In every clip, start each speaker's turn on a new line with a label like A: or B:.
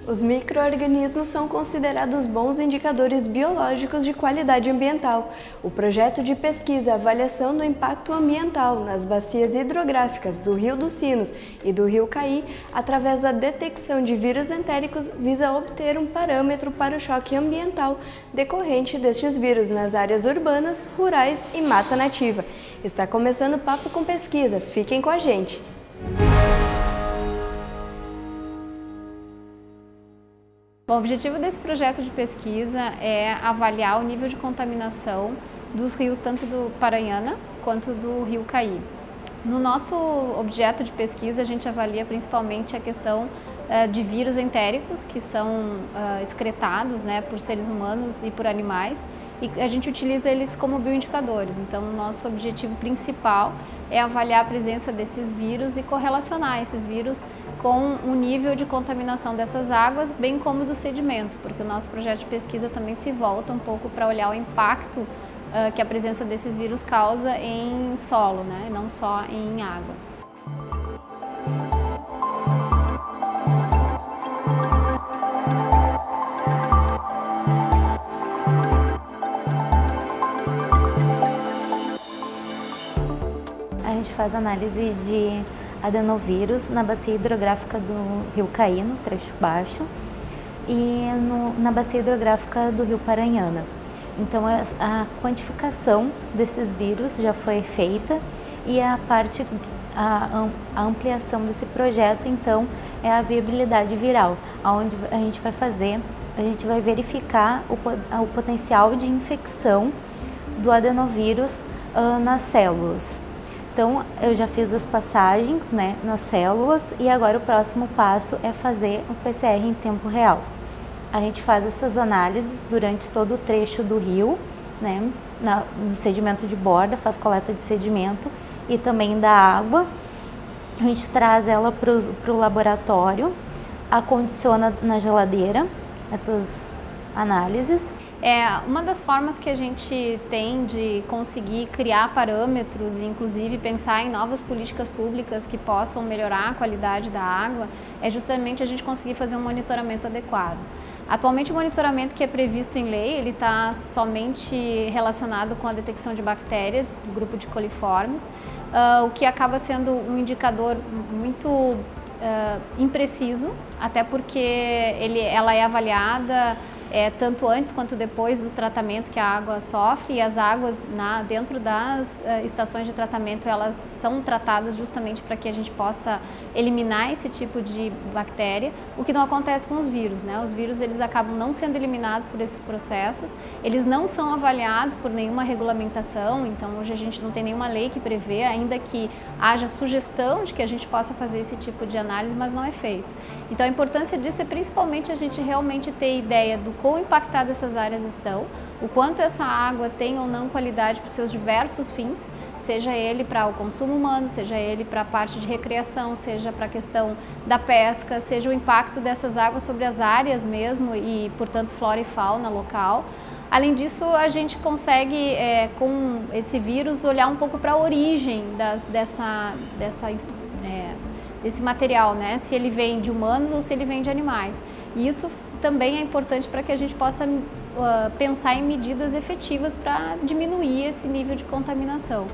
A: Os micro-organismos são considerados bons indicadores biológicos de qualidade ambiental. O projeto de pesquisa Avaliação do Impacto Ambiental nas bacias hidrográficas do Rio dos Sinos e do Rio Caí, através da detecção de vírus entéricos, visa obter um parâmetro para o choque ambiental decorrente destes vírus nas áreas urbanas, rurais e mata nativa. Está começando o Papo com Pesquisa, fiquem com a gente!
B: Bom, o objetivo desse projeto de pesquisa é avaliar o nível de contaminação dos rios tanto do Paranhana quanto do Rio Caí. No nosso objeto de pesquisa, a gente avalia principalmente a questão de vírus entéricos, que são excretados, né, por seres humanos e por animais, e a gente utiliza eles como bioindicadores. Então, o nosso objetivo principal é avaliar a presença desses vírus e correlacionar esses vírus com o nível de contaminação dessas águas, bem como do sedimento, porque o nosso projeto de pesquisa também se volta um pouco para olhar o impacto que a presença desses vírus causa em solo, né, não só em água.
C: A gente faz análise de adenovírus na bacia hidrográfica do Rio Caí, no trecho baixo, e na bacia hidrográfica do Rio Paranhana. Então, a quantificação desses vírus já foi feita e a ampliação desse projeto, então, é a viabilidade viral, onde a gente vai verificar o potencial de infecção do adenovírus nas células. Então, eu já fiz as passagens, né, nas células e agora o próximo passo é fazer o PCR em tempo real. A gente faz essas análises durante todo o trecho do rio, né, no sedimento de borda, faz coleta de sedimento e também da água. A gente traz ela para o laboratório, acondiciona na geladeira essas análises.
B: Uma das formas que a gente tem de conseguir criar parâmetros e inclusive pensar em novas políticas públicas que possam melhorar a qualidade da água é justamente a gente conseguir fazer um monitoramento adequado. Atualmente o monitoramento que é previsto em lei, ele está somente relacionado com a detecção de bactérias do grupo de coliformes, o que acaba sendo um indicador muito impreciso, até porque ela é avaliada tanto antes quanto depois do tratamento que a água sofre, e as águas dentro das estações de tratamento, elas são tratadas justamente para que a gente possa eliminar esse tipo de bactéria, o que não acontece com os vírus, né? Os vírus, eles acabam não sendo eliminados por esses processos, eles não são avaliados por nenhuma regulamentação, então hoje a gente não tem nenhuma lei que prevê, ainda que haja sugestão de que a gente possa fazer esse tipo de análise, mas não é feito. Então a importância disso é principalmente a gente realmente ter ideia do quão impactadas essas áreas estão, o quanto essa água tem ou não qualidade para os seus diversos fins, seja ele para o consumo humano, seja ele para a parte de recreação, seja para a questão da pesca, seja o impacto dessas águas sobre as áreas mesmo e, portanto, flora e fauna local. Além disso, a gente consegue, com esse vírus, olhar um pouco para a origem desse material, né? Se ele vem de humanos ou se ele vem de animais. E isso também é importante para que a gente possa pensar em medidas efetivas para diminuir esse nível de contaminação.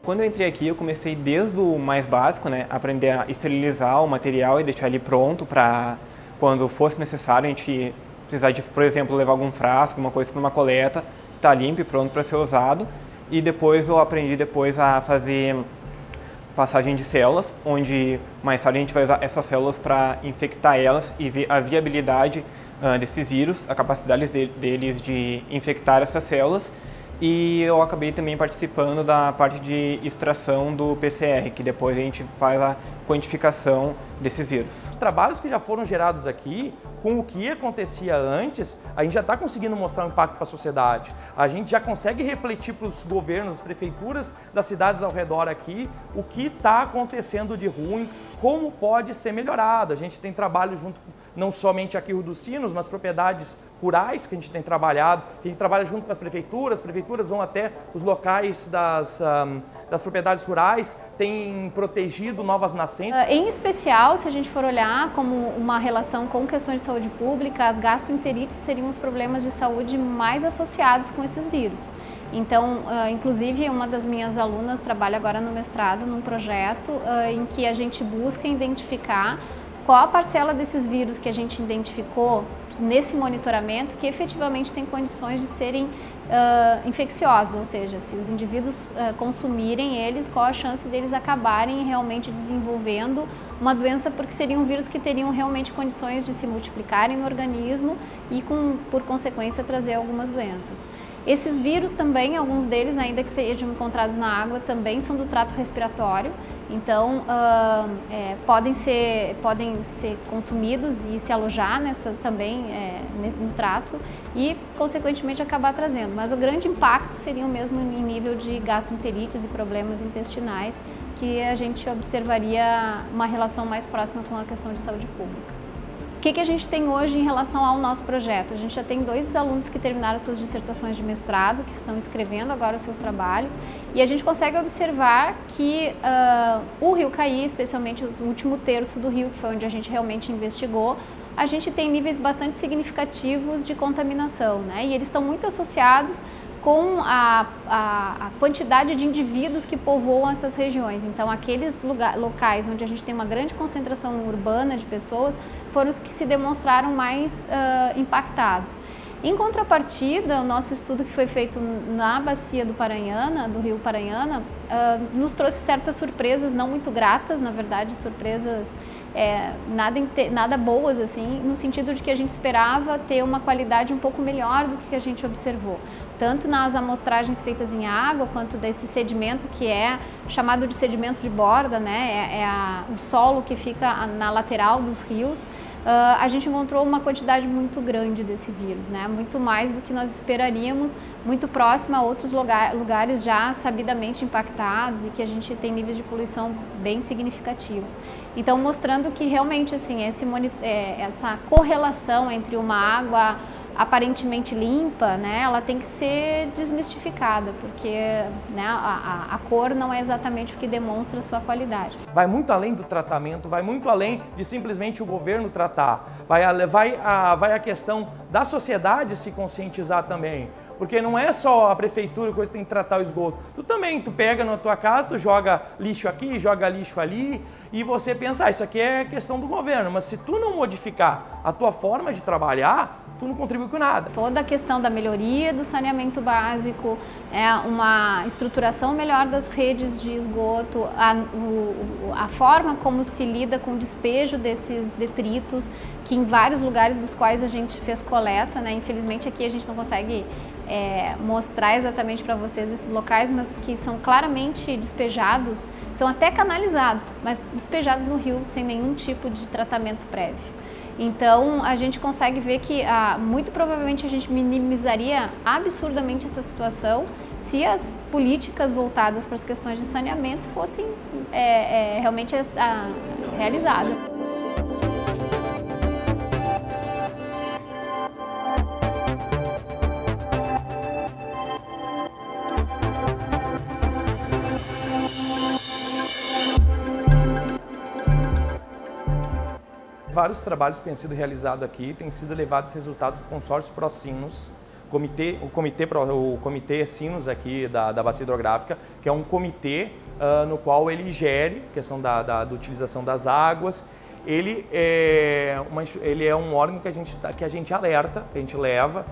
D: Quando eu entrei aqui, eu comecei desde o mais básico, né, aprender a esterilizar o material e deixar ele pronto para quando fosse necessário a gente precisar de, por exemplo, levar algum frasco, alguma coisa para uma coleta, tá limpo e pronto para ser usado. E depois eu aprendi a fazer passagem de células, onde mais tarde a gente vai usar essas células para infectar elas e ver a viabilidade desses vírus, a capacidade deles de infectar essas células. E eu acabei também participando da parte de extração do PCR, que depois a gente faz a quantificação desses vírus.
E: Os trabalhos que já foram gerados aqui, com o que acontecia antes, a gente já está conseguindo mostrar um impacto para a sociedade. A gente já consegue refletir para os governos, as prefeituras das cidades ao redor aqui, o que está acontecendo de ruim, como pode ser melhorado. A gente tem trabalho junto, não somente aqui em Rio dos Sinos, mas propriedades rurais que a gente tem trabalhado, que a gente trabalha junto com as prefeituras vão até os locais das propriedades rurais, têm protegido novas nascentes.
B: Em especial, se a gente for olhar como uma relação com questões de saúde pública, as gastroenterites seriam os problemas de saúde mais associados com esses vírus. Então, inclusive, uma das minhas alunas trabalha agora no mestrado num projeto em que a gente busca identificar qual a parcela desses vírus que a gente identificou nesse monitoramento que efetivamente tem condições de serem infecciosos, ou seja, se os indivíduos consumirem eles, qual a chance deles acabarem realmente desenvolvendo uma doença, porque seriam vírus que teriam realmente condições de se multiplicarem no organismo e, por consequência, trazer algumas doenças. Esses vírus também, alguns deles, ainda que sejam encontrados na água, também são do trato respiratório, então podem ser consumidos e se alojar no trato e, consequentemente, acabar trazendo. Mas o grande impacto seria mesmo em nível de gastroenterites e problemas intestinais, que a gente observaria uma relação mais próxima com a questão de saúde pública. O que a gente tem hoje em relação ao nosso projeto? A gente já tem 2 alunos que terminaram suas dissertações de mestrado, que estão escrevendo agora os seus trabalhos, e a gente consegue observar que o Rio Caí, especialmente o último terço do rio, que foi onde a gente realmente investigou, a gente tem níveis bastante significativos de contaminação, né? E eles estão muito associados com a quantidade de indivíduos que povoam essas regiões. Então, aqueles locais onde a gente tem uma grande concentração urbana de pessoas foram os que se demonstraram mais impactados. Em contrapartida, o nosso estudo que foi feito na bacia do Paranhana, do rio Paranhana, nos trouxe certas surpresas não muito gratas, na verdade, surpresas nada boas, assim, no sentido de que a gente esperava ter uma qualidade um pouco melhor do que a gente observou. Tanto nas amostragens feitas em água, quanto desse sedimento que é chamado de sedimento de borda, né? O solo que fica na lateral dos rios. A gente encontrou uma quantidade muito grande desse vírus, né? Muito mais do que nós esperaríamos, muito próximo a outros lugares já sabidamente impactados e que a gente tem níveis de poluição bem significativos. Então, mostrando que realmente assim, essa correlação entre uma água aparentemente limpa, né, ela tem que ser desmistificada, porque, né, a cor não é exatamente o que demonstra a sua qualidade.
E: Vai muito além do tratamento, vai muito além de simplesmente o governo tratar, vai a questão da sociedade se conscientizar também. Porque não é só a prefeitura que tem que tratar o esgoto. Tu pega na tua casa, tu joga lixo aqui, joga lixo ali, e você pensa, isso aqui é questão do governo. Mas se tu não modificar a tua forma de trabalhar, tu não contribui com nada.
B: Toda a questão da melhoria do saneamento básico, uma estruturação melhor das redes de esgoto, a forma como se lida com o despejo desses detritos, que em vários lugares dos quais a gente fez coleta, né? Infelizmente aqui a gente não consegue mostrar exatamente para vocês esses locais, mas que são claramente despejados, são até canalizados, mas despejados no rio sem nenhum tipo de tratamento prévio. Então, a gente consegue ver que muito provavelmente a gente minimizaria absurdamente essa situação se as políticas voltadas para as questões de saneamento fossem realmente realizadas.
E: Vários trabalhos que têm sido realizados aqui, têm sido levados resultados para o consórcio Procinos, comitê Sinos aqui da Bacia Hidrográfica, que é um comitê no qual ele gere a questão da utilização das águas. Ele é um órgão que a gente alerta, que a gente leva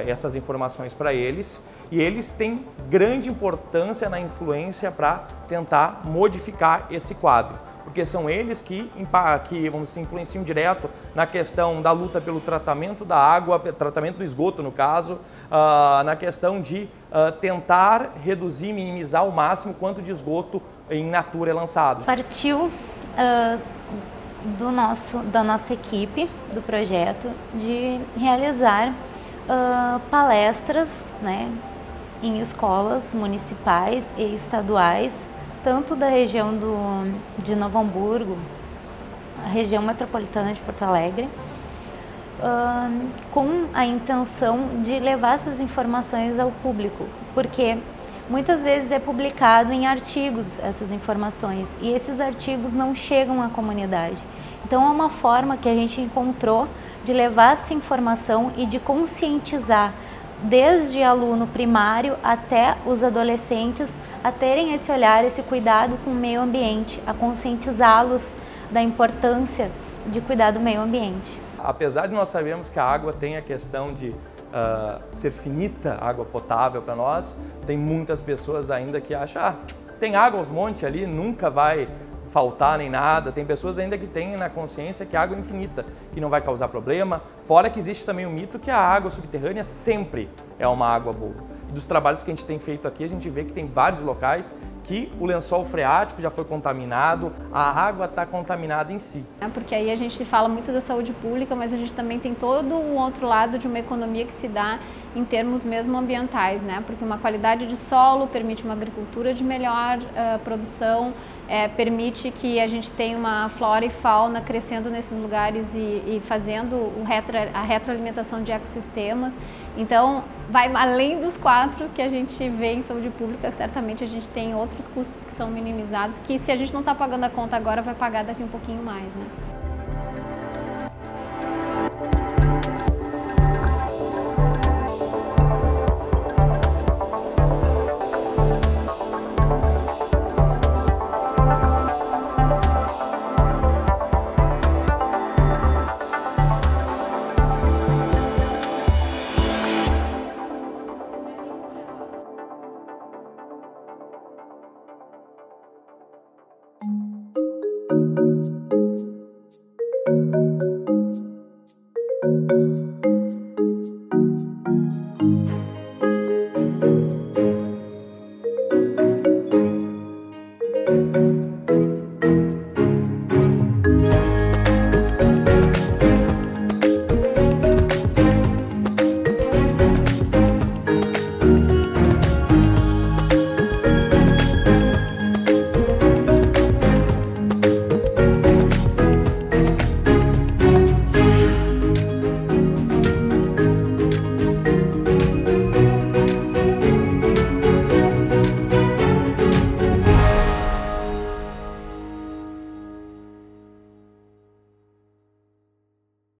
E: essas informações para eles, e eles têm grande importância na influência para tentar modificar esse quadro, porque são eles que vamos dizer, influenciam direto na questão da luta pelo tratamento da água, tratamento do esgoto no caso, na questão de tentar reduzir, minimizar ao máximo quanto de esgoto in natura é lançado.
C: Partiu da nossa equipe do projeto de realizar palestras, né, em escolas municipais e estaduais, tanto da região de Novo Hamburgo, a região metropolitana de Porto Alegre, com a intenção de levar essas informações ao público, porque muitas vezes é publicado em artigos essas informações e esses artigos não chegam à comunidade. Então é uma forma que a gente encontrou de levar essa informação e de conscientizar desde aluno primário até os adolescentes a terem esse olhar, esse cuidado com o meio ambiente, a conscientizá-los da importância de cuidar do meio ambiente.
E: Apesar de nós sabermos que a água tem a questão de ser finita, água potável para nós, tem muitas pessoas ainda que acham, tem água aos montes ali, nunca vai faltar nem nada. Tem pessoas ainda que têm na consciência que a água é infinita, que não vai causar problema. Fora que existe também o mito que a água subterrânea sempre é uma água boa. E dos trabalhos que a gente tem feito aqui, a gente vê que tem vários locais que o lençol freático já foi contaminado, a água está contaminada em si.
B: Porque aí a gente fala muito da saúde pública, mas a gente também tem todo o outro lado de uma economia que se dá em termos mesmo ambientais, né? Porque uma qualidade de solo permite uma agricultura de melhor produção, permite que a gente tenha uma flora e fauna crescendo nesses lugares e fazendo a retroalimentação de ecossistemas. Então, vai além dos 4 que a gente vê em saúde pública, certamente a gente tem outros custos que são minimizados, que se a gente não está pagando a conta agora, vai pagar daqui um pouquinho mais, né?